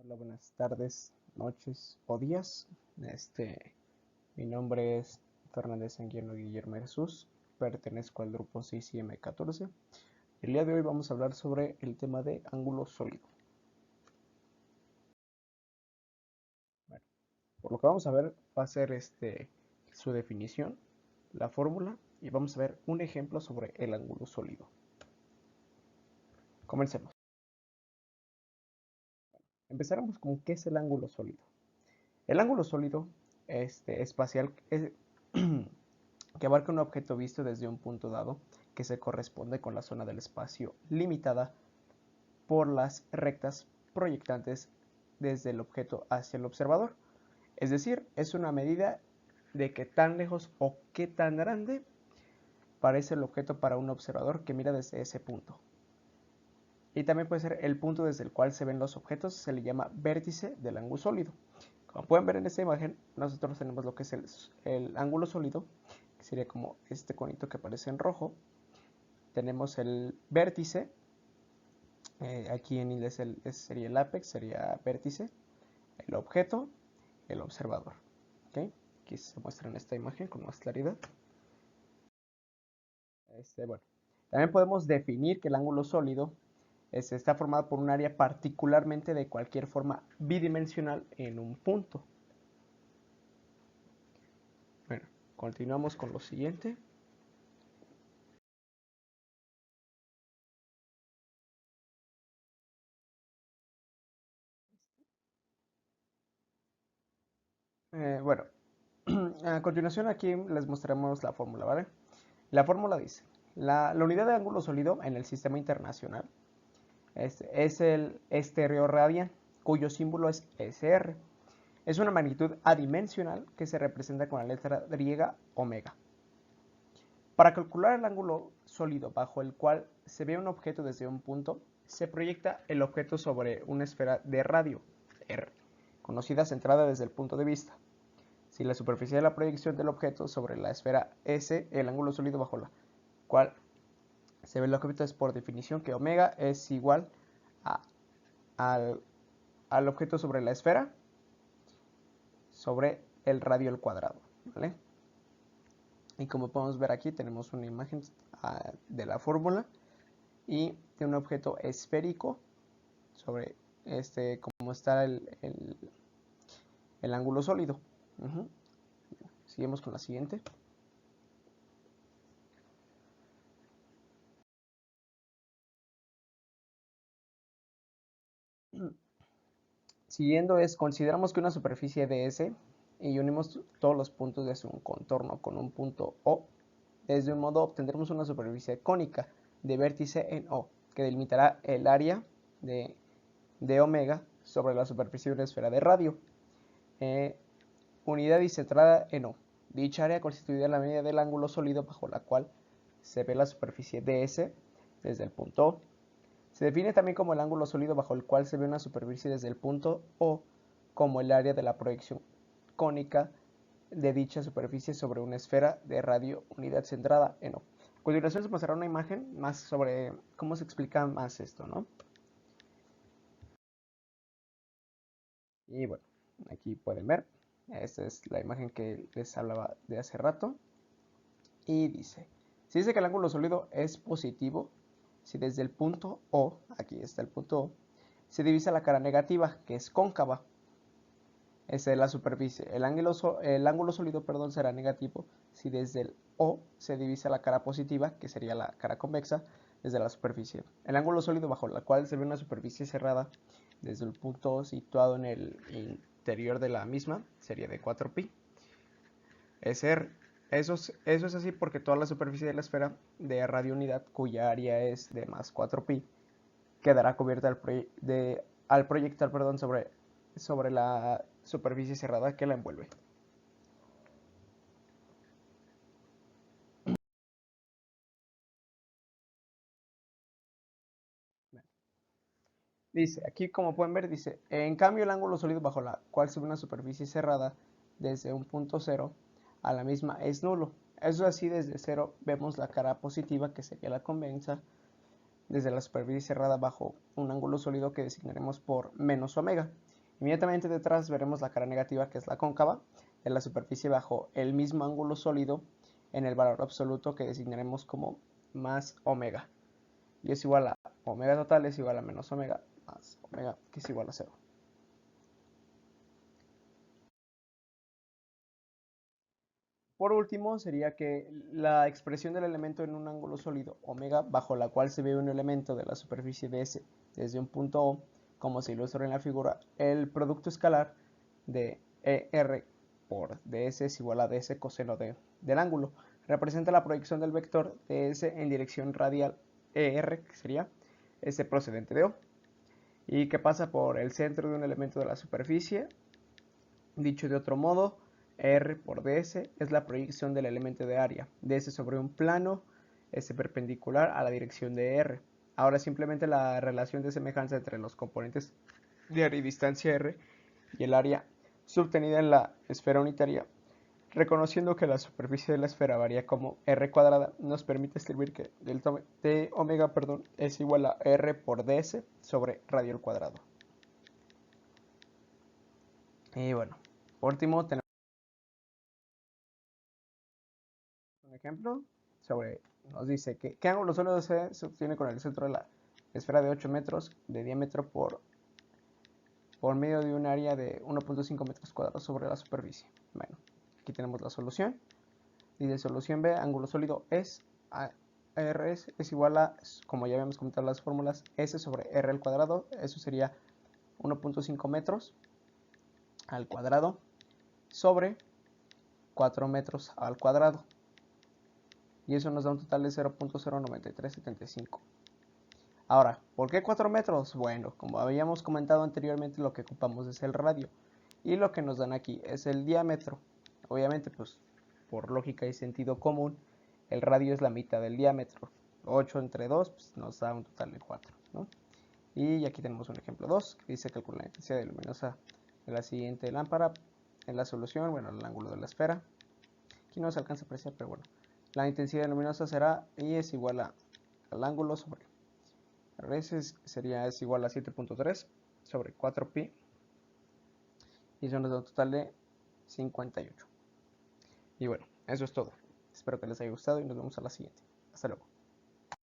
Hola, buenas tardes, noches o días. Mi nombre es Fernández Anguiano Guillermo Jesús, pertenezco al grupo 6M14. El día de hoy vamos a hablar sobre el tema de ángulo sólido. Bueno, por lo que vamos a ver va a ser su definición, la fórmula y vamos a ver un ejemplo sobre el ángulo sólido. Comencemos. Empezaremos con qué es el ángulo sólido. El ángulo sólido espacial es que abarca un objeto visto desde un punto dado que se corresponde con la zona del espacio limitada por las rectas proyectantes desde el objeto hacia el observador. Es decir, es una medida de qué tan lejos o qué tan grande parece el objeto para un observador que mira desde ese punto. Y también puede ser el punto desde el cual se ven los objetos, se le llama vértice del ángulo sólido. Como pueden ver en esta imagen, nosotros tenemos lo que es el ángulo sólido, que sería como este conito que aparece en rojo. Tenemos el vértice, aquí en inglés sería el apex, sería vértice, el objeto, el observador. ¿Okay? Aquí se muestra en esta imagen con más claridad. Bueno. También podemos definir que el ángulo sólido está formado por un área particularmente de cualquier forma bidimensional en un punto. Bueno, continuamos con lo siguiente. Bueno, a continuación aquí les mostramos la fórmula, ¿vale? La fórmula dice, la unidad de ángulo sólido en el sistema internacional es el estereoradian, cuyo símbolo es SR. Es una magnitud adimensional que se representa con la letra griega omega. Para calcular el ángulo sólido bajo el cual se ve un objeto desde un punto, se proyecta el objeto sobre una esfera de radio, R, conocida centrada desde el punto de vista. Si la superficie de la proyección del objeto sobre la esfera S, el ángulo sólido bajo la cual se ve el objeto es por definición que omega es igual al objeto sobre la esfera sobre el radio al cuadrado, ¿vale? Y como podemos ver aquí tenemos una imagen de la fórmula y de un objeto esférico sobre cómo está el ángulo sólido. Seguimos con la siguiente. Siguiendo consideramos que una superficie de S y unimos todos los puntos de su contorno con un punto O. De un modo obtendremos una superficie cónica de vértice en O, que delimitará el área de omega sobre la superficie de una esfera de radio. Unidad y centrada en O. Dicha área constituirá la medida del ángulo sólido bajo la cual se ve la superficie DS desde el punto O. Se define también como el ángulo sólido bajo el cual se ve una superficie desde el punto O como el área de la proyección cónica de dicha superficie sobre una esfera de radio unidad centrada en O. A continuación se mostrará una imagen más sobre cómo se explica más esto, ¿no? Y bueno, aquí pueden ver, esta es la imagen que les hablaba de hace rato. Y dice, si dice que el ángulo sólido es positivo, si desde el punto O, aquí está el punto O, se divisa la cara negativa, que es cóncava, esa es la superficie. El ángulo sólido, perdón, será negativo si desde el O se divisa la cara positiva, que sería la cara convexa, desde la superficie. El ángulo sólido bajo la cual se ve una superficie cerrada desde el punto situado en el interior de la misma sería de 4pi. Eso es así porque toda la superficie de la esfera de radio unidad, cuya área es de más 4pi, quedará cubierta al proyectar sobre la superficie cerrada que la envuelve. Dice, aquí como pueden ver, dice, en cambio el ángulo sólido bajo la cual se ve una superficie cerrada desde un punto cero a la misma es nulo. Eso así, desde cero vemos la cara positiva, que sería la convexa, desde la superficie cerrada bajo un ángulo sólido que designaremos por menos omega. Inmediatamente detrás veremos la cara negativa, que es la cóncava, de la superficie bajo el mismo ángulo sólido en el valor absoluto que designaremos como más omega. Y es igual a omega total es igual a menos omega más omega, que es igual a 0. Por último, sería que la expresión del elemento en un ángulo sólido, omega, bajo la cual se ve un elemento de la superficie de S desde un punto O, como se ilustra en la figura, el producto escalar de ER por ds es igual a ds coseno del ángulo. Representa la proyección del vector ds en dirección radial ER, que sería S procedente de O, y que pasa por el centro de un elemento de la superficie. Dicho de otro modo, R por ds es la proyección del elemento de área, ds sobre un plano S perpendicular a la dirección de R. Ahora simplemente la relación de semejanza entre los componentes de área y distancia R y el área subtenida en la esfera unitaria, reconociendo que la superficie de la esfera varía como R cuadrada, nos permite escribir que delta de omega es igual a R por ds sobre radio al cuadrado. Y bueno, por último tenemos un ejemplo sobre, nos dice que ¿qué ángulo sólido se obtiene con el centro de la esfera de 8 metros de diámetro por medio de un área de 1.5 metros cuadrados sobre la superficie? Bueno, aquí tenemos la solución. Y de solución B, ángulo sólido es RS es igual a, como ya habíamos comentado las fórmulas, S sobre R al cuadrado. Eso sería 1.5 metros al cuadrado sobre 4 metros al cuadrado. Y eso nos da un total de 0.09375. Ahora, ¿por qué 4 metros? Bueno, como habíamos comentado anteriormente, lo que ocupamos es el radio. Y lo que nos dan aquí es el diámetro. Obviamente, pues, por lógica y sentido común, el radio es la mitad del diámetro. 8 entre 2 pues, nos da un total de 4, ¿no? Y aquí tenemos un ejemplo 2, que dice calcular la intensidad luminosa de la siguiente lámpara en la solución, bueno, el ángulo de la esfera. Aquí no se alcanza a apreciar, pero bueno. La intensidad luminosa será I es igual al ángulo sobre R es igual a 7.3 sobre 4pi. Y eso nos da un total de 58. Y bueno, eso es todo. Espero que les haya gustado y nos vemos a la siguiente. Hasta luego.